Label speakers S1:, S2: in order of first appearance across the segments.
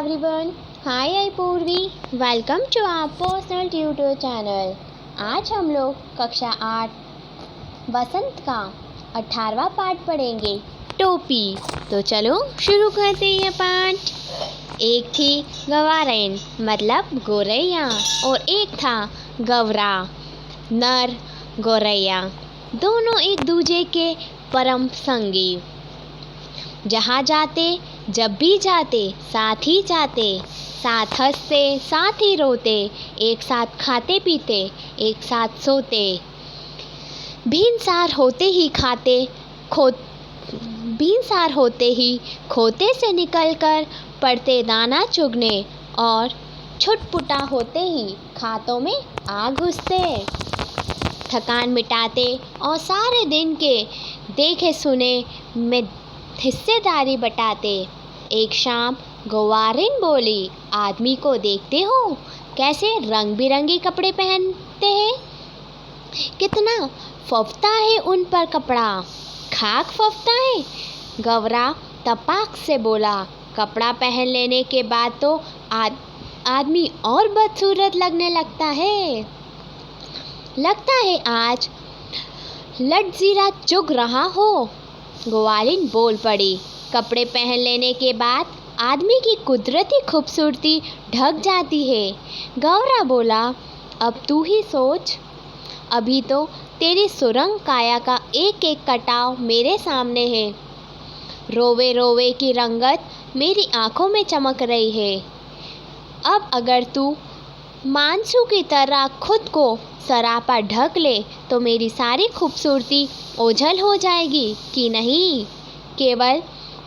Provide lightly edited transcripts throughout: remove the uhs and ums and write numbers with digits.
S1: everyone, hi I Purvi welcome to our personal tutor channel. आज हम लोग कक्षा 8 वसंत का 18वां पाठ पढ़ेंगे, टोपी। तो चलो शुरू करते हैं पाठ। एक थी गवारेन मतलब गोरैया और एक था गवरा नर गोरैया। दोनों एक दूजे के परम संगी। जहाँ जाते जब भी जाते साथ ही जाते, साथ हंसते साथ ही रोते, एक साथ खाते पीते एक साथ सोते। भिनसार होते ही भिनसार होते ही खोते से निकलकर पड़ते दाना चुगने और छुटपुटा होते ही खातों में आ घुसते। थकान मिटाते और सारे दिन के देखे सुने में हिस्सेदारी बटाते। एक शाम गवारिन बोली, आदमी को देखते हो कैसे रंग बिरंगे कपड़े पहनते हैं, कितना फफता है उन पर कपड़ा, खाक फफता है। गवरा तपाक से बोला, कपड़ा पहन लेने के बाद तो आदमी और बदसूरत लगने लगता है आज लटजीरा चुग रहा हो। ग्वालिन बोल पड़ी, कपड़े पहन लेने के बाद आदमी की कुदरती खूबसूरती ढक जाती है। गौरा बोला, अब तू ही सोच, अभी तो तेरी सुरंग काया का एक एक कटाव मेरे सामने है। रोवे रोवे की रंगत मेरी आंखों में चमक रही है। अब अगर तू मानसू की तरह खुद को सरापा ढक ले तो मेरी सारी खूबसूरती ओझल हो जाएगी कि नहीं।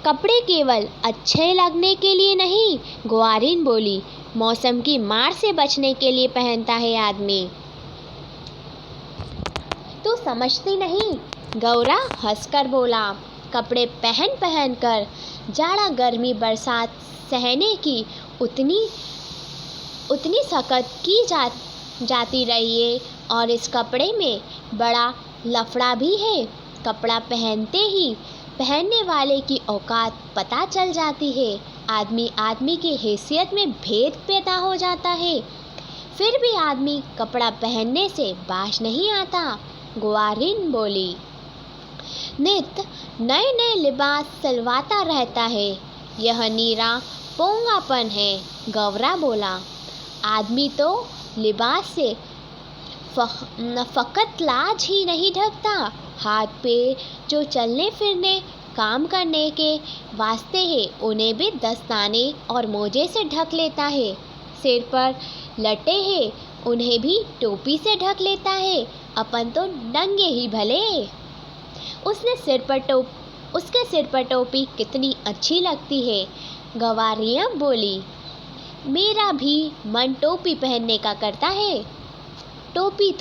S1: कपड़े केवल अच्छे लगने के लिए नहीं, ग्वारिन बोली, मौसम की मार से बचने के लिए पहनता है आदमी। तू समझती नहीं, गौरा हंसकर बोला, कपड़े पहन पहन कर जाड़ा गर्मी बरसात सहने की उतनी सकत की जाती रही है और इस कपड़े में बड़ा लफड़ा भी है। कपड़ा पहनते ही पहनने वाले की औकात पता चल जाती है। आदमी की हैसियत में भेद पैदा हो जाता है। फिर भी आदमी कपड़ा पहनने से बाज नहीं आता। ग्वारिन बोली, नित नए नए लिबास सिलवाता रहता है, यह नीरा पोंगापन है। गौरा बोला, आदमी तो लिबास से फकत लाज ही नहीं ढकता, हाथ पैर जो चलने फिरने काम करने के वास्ते है उन्हें भी दस्ताने और मोजे से ढक लेता है। सिर पर लटे हैं उन्हें भी टोपी से ढक लेता है। अपन तो नंगे ही भले। उसके सिर पर टोपी कितनी अच्छी लगती है। गवारियाँ बोली, मेरा भी मन टोपी पहनने का करता है। टोपी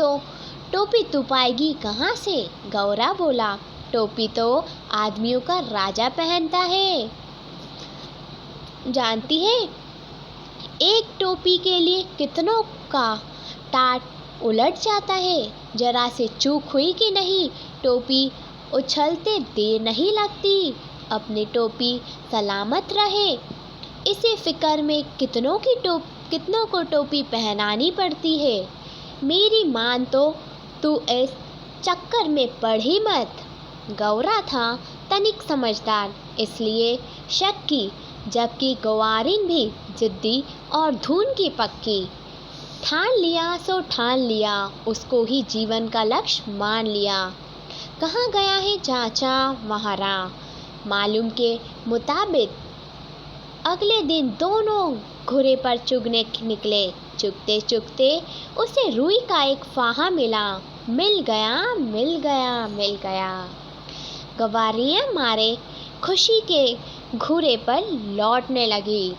S1: तू पाएगी कहाँ से? गौरा बोला, टोपी तो आदमियों का राजा पहनता है। जानती है एक टोपी के लिए कितनों का टाट उलट जाता है। जरा से चूक हुई कि नहीं, टोपी उछलते देर नहीं लगती। अपनी टोपी सलामत रहे इसे फिक्र में कितनों को टोपी पहनानी पड़ती है। मेरी मान तो तू इस चक्कर में पड़ ही मत। गौरा था तनिक समझदार, इसलिए शक की, जबकि ग्वारिन भी जिद्दी और धून की पक्की। ठान लिया सो ठान लिया, उसको ही जीवन का लक्ष्य मान लिया। कहाँ गया है चाचा वहारा? मालूम के मुताबिक अगले दिन दोनों घुरे पर चुगने निकले। चुगते चुगते उसे रुई का एक फाहा मिल गया। गवारियाँ मारे खुशी के घुरे पर लौटने लगी।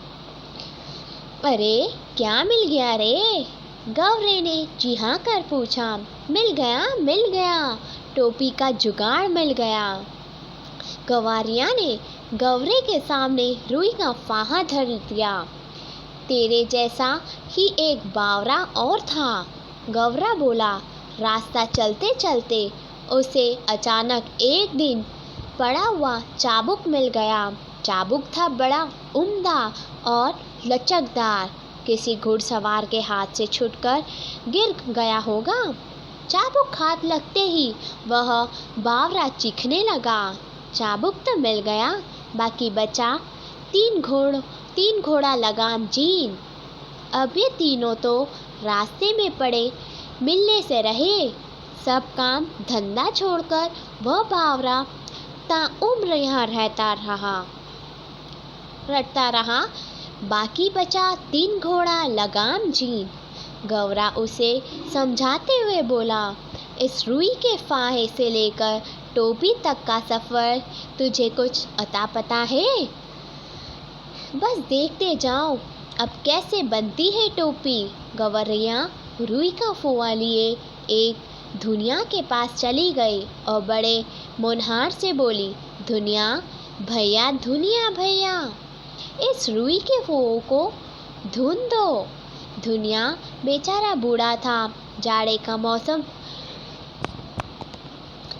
S1: अरे क्या मिल गया रे? गौरे ने जी हाँ कर पूछा। मिल गया, टोपी का जुगाड़ मिल गया। गवारियाँ ने गौरे के सामने रुई का फाहा धर दिया। तेरे जैसा ही एक बावरा और था। गौरा बोला, रास्ता चलते चलते उसे अचानक एक दिन पड़ा हुआ चाबुक मिल गया। चाबुक था बड़ा उम्दा और लचकदार किसी घुड़सवार के हाथ से छूटकर गिर गया होगा। चाबुक हाथ लगते ही वह बावरा चीखने लगा। चाबुक तो मिल गया, बाकी बचा तीन घोड़ा लगाम जीन। अब ये तीनों तो रास्ते में पड़े मिलने से रहे। सब काम धंधा छोड़कर वह बावरा ताउम्र यहाँ रटता रहा। बाकी बचा 3 घोड़ा लगाम जीन। गौरा उसे समझाते हुए बोला, इस रुई के फाहे से लेकर टोपी तक का सफ़र तुझे कुछ अता पता है? बस देखते जाओ अब कैसे बनती है टोपी। गौरैया रुई का फुआ लिए एक धुनिया के पास चली गई और बड़े मुनहार से बोली, धुनिया भैया इस रुई के फुओं को धुन दो। धुनिया बेचारा बूढ़ा था। जाड़े का मौसम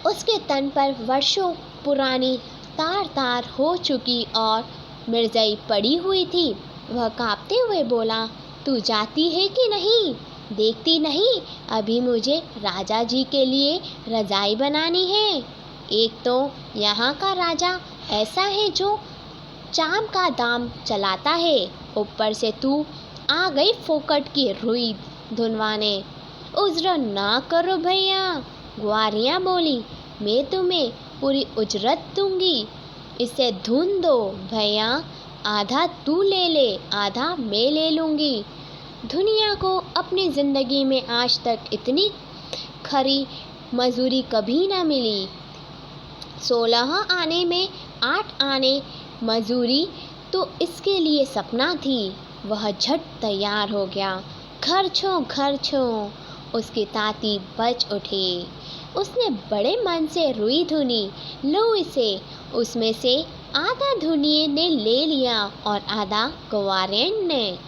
S1: उसके तन पर वर्षों पुरानी तार हो चुकी और मिर्जई पड़ी हुई थी। वह कांपते हुए बोला, तू जाती है कि नहीं? देखती नहीं अभी मुझे राजा जी के लिए रजाई बनानी है। एक तो यहाँ का राजा ऐसा है जो चाम का दाम चलाता है, ऊपर से तू आ गई फोकट की रुई धुनवाने। उज्र ना करो भैया, ग्वारियाँ बोली, मैं तुम्हें पूरी उजरत दूंगी। इसे धुन दो भैया, आधा तू ले ले, आधा मैं ले लूँगी। दुनिया को अपनी ज़िंदगी में आज तक इतनी खरी मजूरी कभी ना मिली। 16 आने में 8 आने मजूरी तो इसके लिए सपना थी। वह झट तैयार हो गया। खर्चों उसकी ताती बच उठी। उसने बड़े मन से रुई धुनी। लो इसे। उसमें से आधा धुनिए ने ले लिया और आधा गवारेन ने।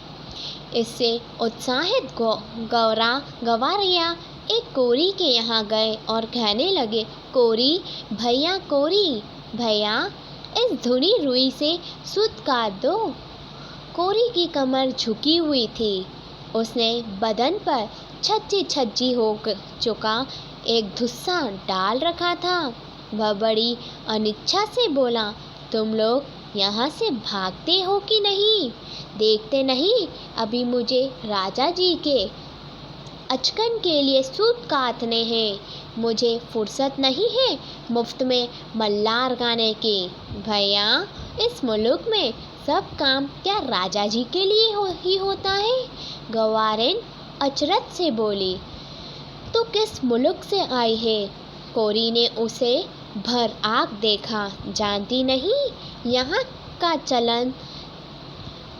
S1: इससे उत्साहित गवारिया एक कोरी के यहाँ गए और कहने लगे, कोरी भैया इस धुनी रुई से सूत काट दो। कोरी की कमर झुकी हुई थी। उसने बदन पर छज्जी हो चुका एक धुस्सा डाल रखा था। वह बड़ी अनिच्छा से बोला, तुम लोग यहाँ से भागते हो कि नहीं? देखते नहीं अभी मुझे राजा जी के अचकन के लिए सूत काटने हैं। मुझे फुर्सत नहीं है मुफ्त में मल्लार गाने की। भैया इस मुल्क में सब काम क्या राजा जी के लिए ही होता है? गवारेन अचरज से बोली, तो किस मुल्क से आई है? कोरी ने उसे भर आँख देखा। जानती नहीं यहाँ का चलन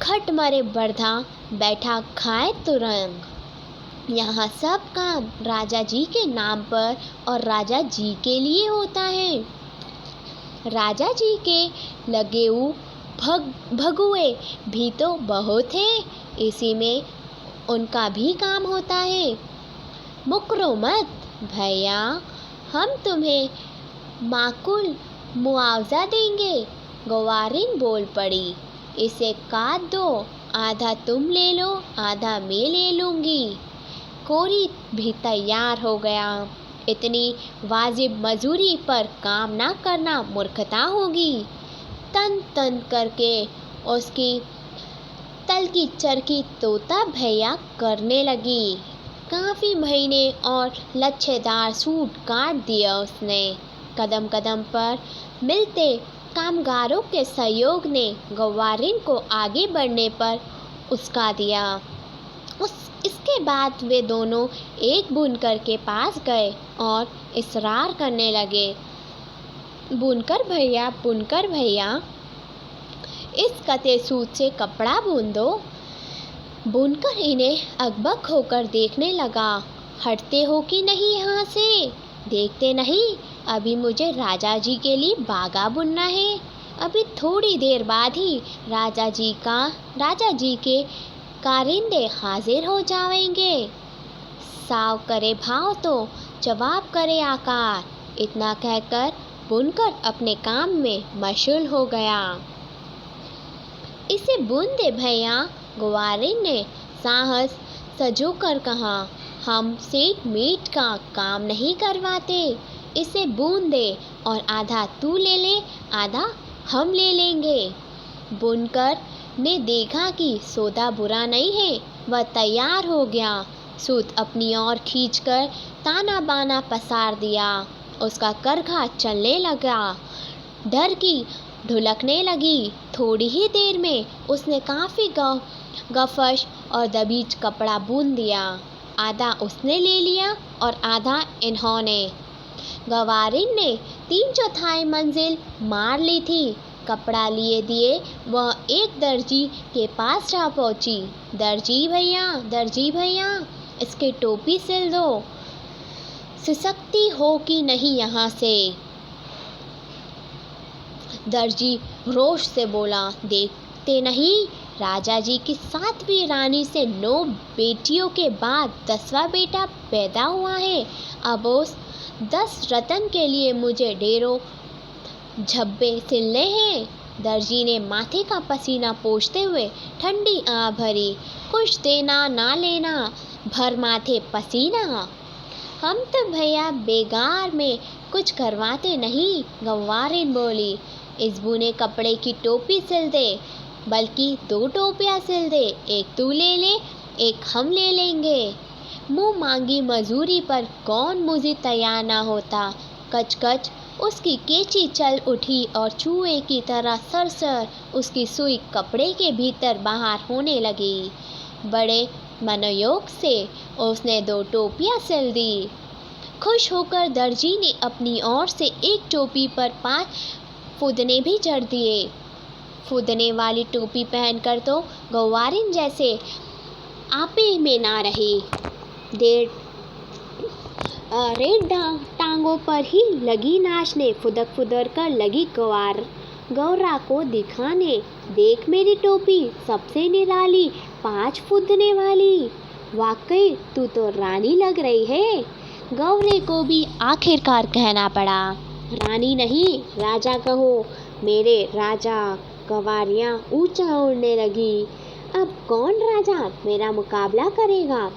S1: खट मरे बर्धा बैठा खाए तुरंग। यहाँ सब काम राजा जी के नाम पर और राजा जी के लिए होता है। राजा जी के लगेऊ भगुए भी तो बहुत हैं, इसी में उनका भी काम होता है। मुकरो मत भैया, हम तुम्हें माकुल मुआवजा देंगे। गवारिन बोल पड़ी, इसे काट दो, आधा तुम ले लो, आधा मैं ले लूँगी। कोरी भी तैयार हो गया। इतनी वाजिब मजूरी पर काम ना करना मूर्खता होगी। तन तन करके उसकी तल की चरखी तोता भैया करने लगी। काफ़ी महीने और लच्छेदार सूट काट दिया उसने। कदम कदम पर मिलते कामगारों के सहयोग ने गवारिन को आगे बढ़ने पर उस्का दिया। इसके बाद वे दोनों एक बुनकर के पास गए और इसरार करने लगे, बुनकर भैया इस कते सूत से कपड़ा बुन दो। बुनकर इन्हें अकबक होकर देखने लगा। हटते हो कि नहीं यहाँ से? देखते नहीं अभी मुझे राजा जी के लिए बागा बुनना है। अभी थोड़ी देर बाद ही राजा जी के कारिंदे हाजिर हो जाएंगे। साव करे भाव तो जवाब करे आकार। इतना कहकर बुनकर अपने काम में मशगूल हो गया। इसे बुन दे भैया, ग्वारिन ने साहस सजोकर कहा, हम सेठ मीट का काम नहीं करवाते। इसे भून दे और आधा तू ले ले, आधा हम ले लेंगे। बुनकर ने देखा कि सौदा बुरा नहीं है, वह तैयार हो गया। सूत अपनी ओर खींचकर ताना बाना पसार दिया। उसका करघा चलने लगा, डर की ढुलकने लगी। थोड़ी ही देर में उसने काफ़ी गफश और दबीज कपड़ा बुन दिया। आधा उसने ले लिया और आधा इन्होंने। ग्वारिन ने 3/4 मंजिल मार ली थी। कपड़ा लिए दिए वह एक दर्जी के पास जा पहुंची। दर्जी भैया, इसकी टोपी सिल दो। सिसकती हो कि नहीं यहाँ से? दर्जी रोष से बोला, देखते नहीं, राजा जी की 7वीं रानी से 9 बेटियों के बाद 10वां बेटा पैदा हुआ है। अब उस 10 रतन के लिए मुझे ढेरों झब्बे सिलने हैं। दर्जी ने माथे का पसीना पोंछते हुए ठंडी आह भरी। कुछ देना ना लेना, भर माथे पसीना। हम तो भैया बेगार में कुछ करवाते नहीं, ग्वारिन बोली। इस बुने कपड़े की टोपी सिल दे, बल्कि 2 टोपियाँ सिल दे, एक तू ले ले, एक हम ले लेंगे। मुँह मांगी मजूरी पर कौन मुझे तैयार ना होता। कच-कच उसकी केंची चल उठी और चूहे की तरह सरसर उसकी सुई कपड़े के भीतर बाहर होने लगी। बड़े मनोयोग से उसने 2 टोपियाँ सिल दी। खुश होकर दर्जी ने अपनी ओर से एक टोपी पर 5 फुदने भी जड़ दिए। फुदने वाली टोपी पहनकर तो ग्वारिन जैसे आपे में ना रही। रेड टांगों पर ही लगी नाचने, फुदक फुदक कर लगी गौरा को दिखाने। देख मेरी टोपी सबसे निराली, 5 फुदने वाली। वाकई तू तो रानी लग रही है। गौरे को भी आखिरकार कहना पड़ा, रानी नहीं राजा कहो, मेरे राजा। गवारियाँ ऊंचा उड़ने लगी। अब कौन राजा मेरा मुकाबला करेगा?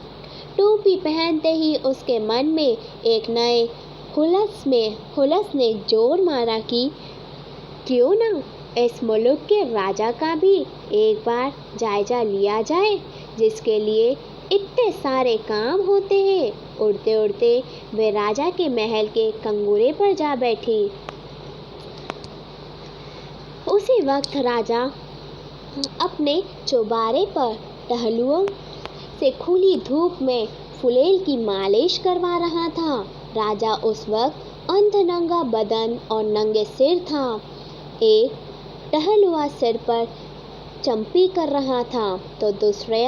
S1: टोपी पहनते ही उसके मन में एक नए हुलस ने जोर मारा कि क्यों ना इस मुल्क के राजा का भी एक बार जायजा लिया जाए, जिसके लिए इतने सारे काम होते हैं। उड़ते उड़ते वे राजा के महल के कंगूरे पर जा बैठी। उसी वक्त राजा अपने चौबारे पर टहलुओं से खुली धूप में फुलेल की मालिश करवा रहा था। राजा उस वक्त अंधनंगा बदन और नंगे सिर था। एक टहलुआ सिर पर चंपी कर रहा था, तो दूसरे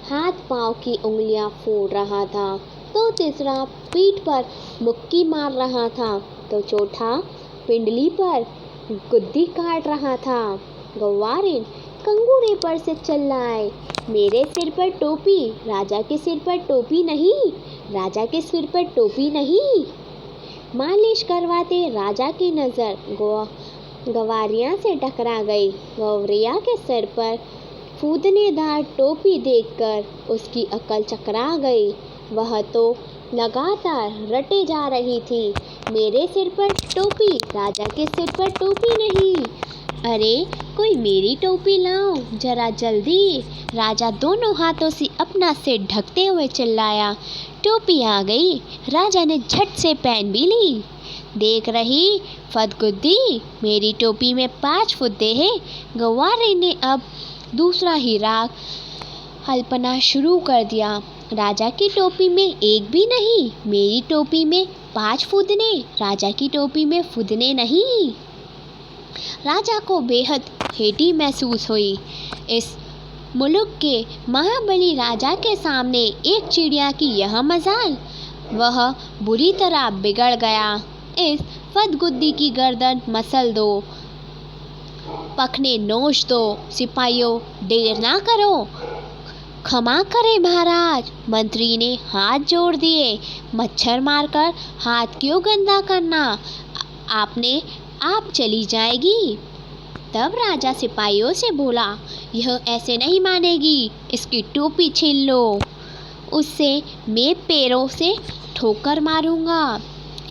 S1: हाथ पांव की उंगलियां फोड़ रहा था, तो तीसरा पीठ पर मुक्की मार रहा था, तो चौथा पिंडली पर गुद्दी काट रहा था। ग्वारिन कंगूरे पर से चिल्लाए, मेरे सिर पर टोपी, राजा के सिर पर टोपी नहीं, राजा के सिर पर टोपी नहीं। मालिश करवाते राजा की नज़र गवारिया से टकरा गई। गौरिया के सिर पर फूदनेदार टोपी देखकर उसकी अकल चकरा गई। वह तो लगातार रटे जा रही थी, मेरे सिर पर टोपी, राजा के सिर पर टोपी नहीं। अरे कोई मेरी टोपी लाओ जरा जल्दी। राजा दोनों हाथों से अपना सिर ढकते हुए चिल्लाया। टोपी आ गई। राजा ने झट से पहन भी ली। देख रही फदगुद्दी, मेरी टोपी में 5 फुद्दे हैं। गवारे ने अब दूसरा ही राग हल्पना शुरू कर दिया। राजा की टोपी में एक भी नहीं, मेरी टोपी में 5 फुदने, राजा की टोपी में फुदने नहीं। राजा को बेहद हेटी महसूस हुई। इस मुल्क के महाबली राजा के सामने एक चिड़िया की यह मजाल। वह बुरी तरह बिगड़ गया। इस फदगुद्दी की गर्दन मसल दो, पखने नोच दो। सिपाहियों देर ना करो। क्षमा करें महाराज, मंत्री ने हाथ जोड़ दिए। मच्छर मारकर हाथ क्यों गंदा करना, आप चली जाएगी। तब राजा सिपाहियों से बोला, यह ऐसे नहीं मानेगी, इसकी टोपी छीन लो, उससे मैं पैरों से ठोकर मारूंगा।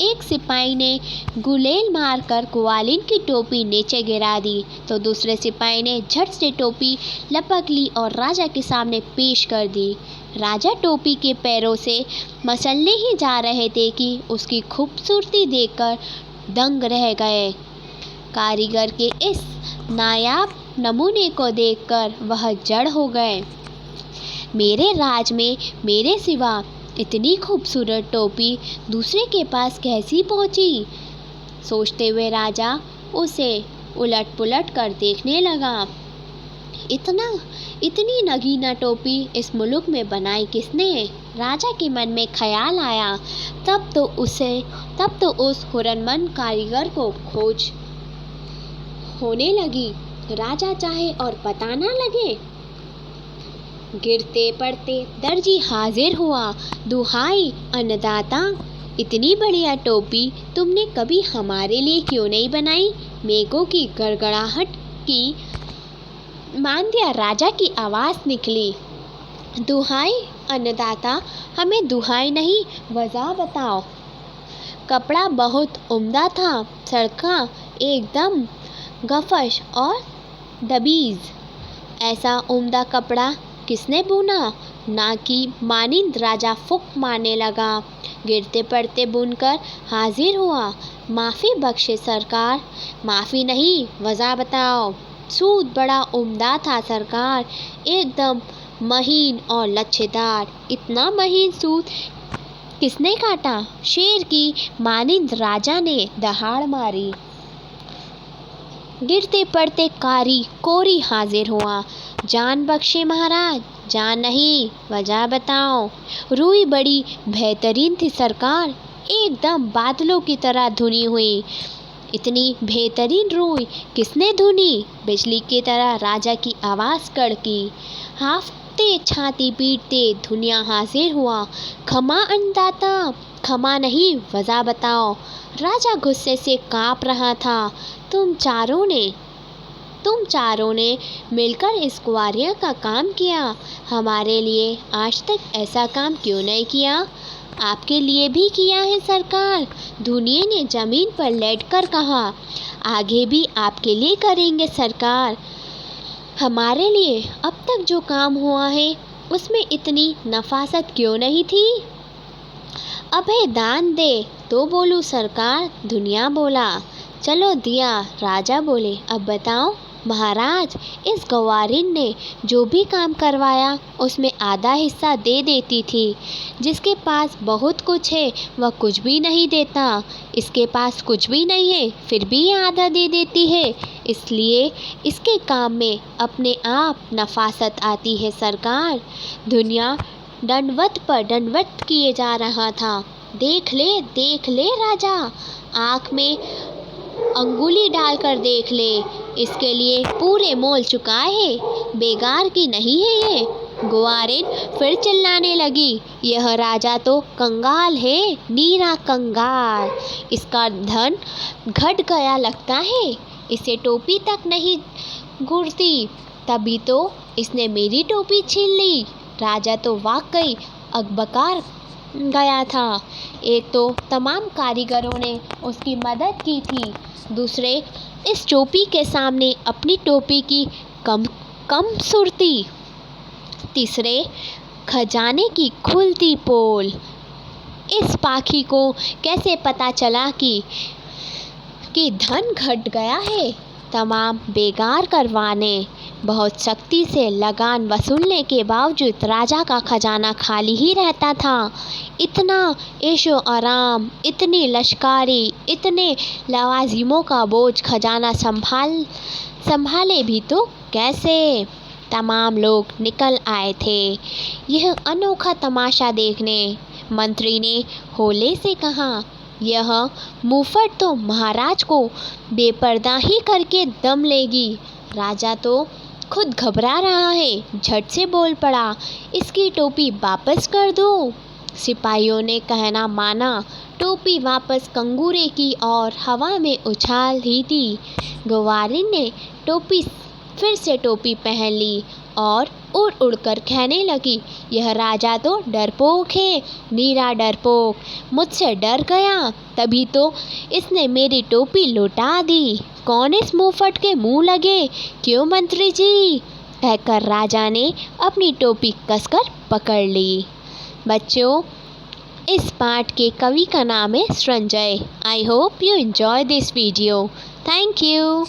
S1: एक सिपाही ने गुलेल मारकर ग्वालिन की टोपी नीचे गिरा दी तो दूसरे सिपाही ने झट से टोपी लपक ली और राजा के सामने पेश कर दी। राजा टोपी के पैरों से मसलने ही जा रहे थे कि उसकी खूबसूरती देखकर दंग रह गए। कारीगर के इस नायाब नमूने को देखकर वह जड़ हो गए। मेरे राज में मेरे सिवा इतनी खूबसूरत टोपी दूसरे के पास कैसी पहुंची? सोचते हुए राजा उसे उलट पुलट कर देखने लगा। इतनी नगीना टोपी इस मुल्क में बनाई किसने? राजा के मन में ख्याल आया। तब तो उस हुनरमंद कारीगर को खोज होने लगी। राजा चाहे और पता ना लगे। गिरते पड़ते दर्जी हाजिर हुआ। दुहाई अन्नदाता, इतनी बढ़िया टोपी तुमने कभी हमारे लिए क्यों नहीं बनाई? मेघों की गड़गड़ाहट की मांद्या राजा की आवाज़ निकली। दुहाई अन्नदाता, हमें दुहाई नहीं, वजह बताओ। कपड़ा बहुत उम्दा था, सड़का एकदम गफश और दबीज। ऐसा उम्दा कपड़ा किसने बुना? ना कि मानिंद राजा फूक मारने लगा। गिरते पड़ते बुनकर हाजिर हुआ। माफ़ी बख्शे सरकार। माफ़ी नहीं, वजह बताओ। सूत बड़ा उम्दा था सरकार, एकदम महीन और लच्छेदार। इतना महीन सूत किसने काटा? शेर की मानिंद राजा ने दहाड़ मारी। गिरते पड़ते कारी कोरी हाजिर हुआ। जान बख्शे महाराज। जान नहीं, वजह बताओ। रूई बड़ी बेहतरीन थी सरकार, एकदम बादलों की तरह धुनी हुई। इतनी बेहतरीन रूई किसने धुनी? बिजली की तरह राजा की आवाज़ कड़की। हाफते छाती पीटते दुनिया हाजिर हुआ। क्षमा अन्नदाता, क्षमा नहीं, वजह बताओ। राजा गुस्से से काँप रहा था। तुम चारों ने मिलकर इस ग्वालियर का काम किया। हमारे लिए आज तक ऐसा काम क्यों नहीं किया? आपके लिए भी किया है सरकार। दुनिया ने ज़मीन पर लेटकर कहा, आगे भी आपके लिए करेंगे सरकार। हमारे लिए अब तक जो काम हुआ है उसमें इतनी नफासत क्यों नहीं थी? अभय दान दे तो बोलूँ सरकार। दुनिया बोला, चलो दिया। राजा बोले, अब बताओ महाराज, इस गवारिन ने जो भी काम करवाया उसमें आधा हिस्सा दे देती थी। जिसके पास बहुत कुछ है वह कुछ भी नहीं देता। इसके पास कुछ भी नहीं है फिर भी ये आधा दे देती है। इसलिए इसके काम में अपने आप नफासत आती है सरकार। दुनिया दंडवत पर दंडवत किए जा रहा था। देख ले राजा, आँख में अंगुली डालकर देख ले। इसके लिए पूरे मोल चुकाए है, बेकार की नहीं है ये। ग्वारिन फिर चिल्लाने लगी, यह राजा तो कंगाल है, नीरा कंगाल। इसका धन घट गया लगता है, इसे टोपी तक नहीं गुड़ती, तभी तो इसने मेरी टोपी छीन ली। राजा तो वाकई अकबकार गया था। एक तो तमाम कारीगरों ने उसकी मदद की थी, दूसरे इस टोपी के सामने अपनी टोपी की कम सुरती, तीसरे खजाने की खुलती पोल। इस पाखी को कैसे पता चला कि धन घट गया है? तमाम बेगार करवाने बहुत सख्ती से लगान वसूलने के बावजूद राजा का खजाना खाली ही रहता था। इतना ऐशो आराम, इतनी लश्कारी, इतने लवाजिमों का बोझ खजाना संभाले भी तो कैसे? तमाम लोग निकल आए थे यह अनोखा तमाशा देखने। मंत्री ने होले से कहा, यह मुफत तो महाराज को बेपर्दा ही करके दम लेगी। राजा तो खुद घबरा रहा है, झट से बोल पड़ा, इसकी टोपी वापस कर दो। सिपाहियों ने कहना माना, टोपी वापस कंगूरे की और हवा में उछाल ही दी। ग्वालिन ने फिर से टोपी पहन ली और उड़ उड़कर कहने लगी, यह राजा तो डरपोक है, मीरा डरपोक मुझसे डर गया, तभी तो इसने मेरी टोपी लुटा दी। कौन इस मुंहफट के मुंह लगे? क्यों मंत्री जी? कहकर राजा ने अपनी टोपी कसकर पकड़ ली। बच्चों, इस पाठ के कवि का नाम है Sanjay. I hope you enjoy this video. Thank you.